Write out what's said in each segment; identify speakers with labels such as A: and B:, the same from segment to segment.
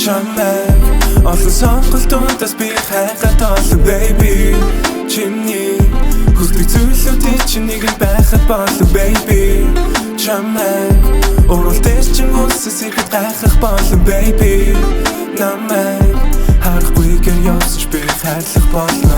A: чамайг олон сонголтуудаас би хайгаад олон baby чиний хүсдэг зүйлүүдийн чинь нэг нь байхад болов baby чамайг уралдаж чинь үсэс ихэд гайхах болов baby намайг харахгүйгээр явсаж би хайрлах болно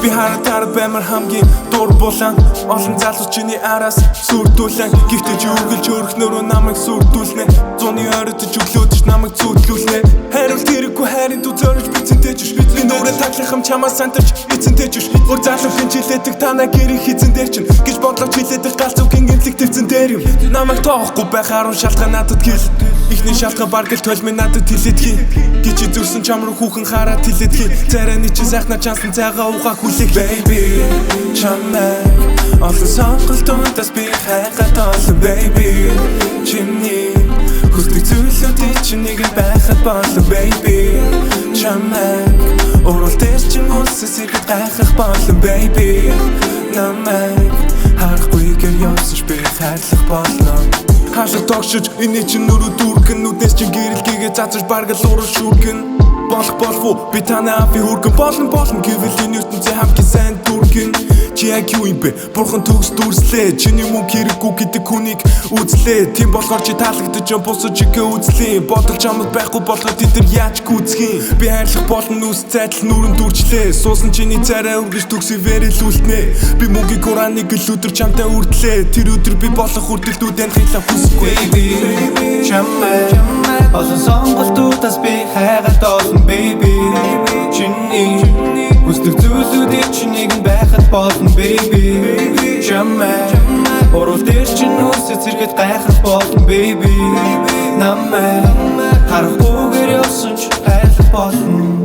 A: би хараад баймар хамгийн дур булан олон залууч чиний араас сүрдүүлэн гихтэж үргэлж өрхнөрөө намайг сүрдүүлнэ зуны оройдож өглөөдөж намайг зүтлүүлнэ хариулт хэрэггүй хайрын дүү зорж бицэнтэй чиш би нүрэ таглахам чамаас сантарч эцэнтэй чиш өөр залуугийн жилээдэг танаа гэрийн хизэн дээр чинь гэж бодлоо жилээдэг галзуугийн гэмлэг тэрцэн дээр юм намайг тоохгүй байхаар нь шалтгаан надад гэл ихний шалтгаан баг л 12 минут надад хэлэдгий гэж зүрсэн чам руу хүүхэн хараад хэлэдгий царайны чинь сайхна чансан цайгаа угаах хүлээх baby чамайг олон сонголтуудаас би хайгаад олон baby чиний хүсдэг зүйлүүдийн чинь нэг нь байхад болов baby чамайг уралдаж чинь үсэс ихэд гайхах болов baby намайг харахгүйгээр явсаж би хайрлах болно хаашаа тогшиж энэ чинь нүрүү дүүргэн нүднээс чинь гэрэлгээгээ зазаж баргал урал шүүргэн болох уу би танаа би хүргэн болно гэвэл энэ ертөнцийн хамгийн сайн дүргэн чи яг юу юм бэ бурхан төгс дүрслээ чиний мөнгө хэрэггүй гэдэг хүнийг үзлээ тийм болохоор чи таалагдаж босож игээ үзлээ бодолж амд байхгүй болоход тэд яаж гүцхийн би хайрлах болон нүс цайдал нүрэн дүрчлээ суусан чиний царай өргөж төгсөй вэрэлүүлнэ би мөнгийг Кораныг л өдөр чамтай үрдлээ тэр өдөр би болох үрдэлтүүд амхилаа хүсэхгүй baby чамайг олон сонголтуудаас би хайгаад олон baby чиний хүсдэг зүйлүүдийн чинь нэг нь байхад болно baby чамайг уралдаж чинь үсэс ихэд гайхах болно baby намайг харахгүйгээр явсан ч хайрлах болно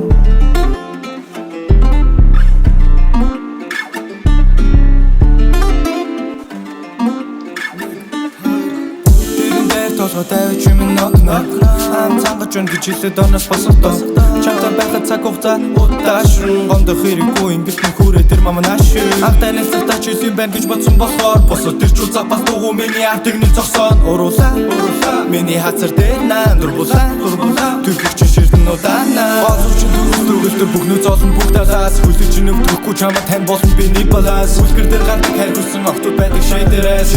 A: Тавич юм нок ам цангаж өн гэж хэлээд оноос босохдоо чамтай байхад цаг хугацаа удаашрын гондох хэрэггүй ингэж нүхүрээ тэр мама нааш автанаас тач юм байна гэж бодсон болохоор босоод тэр ч уцаа бас дугуй миний артыг нэг зогсоон уруулаа миний хацар дээр наан дурбулаа түлхэж ширдэн удаана боловч дүгэлтэр бүхнөө золон бүх талаас хүлээж нөвдөхгүй чамаа тань болсон би нэг балаас үлгэр дээр гардаг хайргуулсан октод байдаг шейдэрээс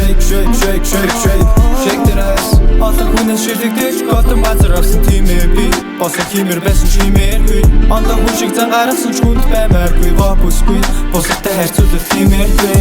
A: shake that ass олон хүнээс шилэгдэж готон базар авсан тиймээ би босоо химэр байсан чимээргүй ондоо хүн шиг зан гаргасан ч хүнд баймааргүй вопусгүй босоотой хайрцуулах тиймээргүй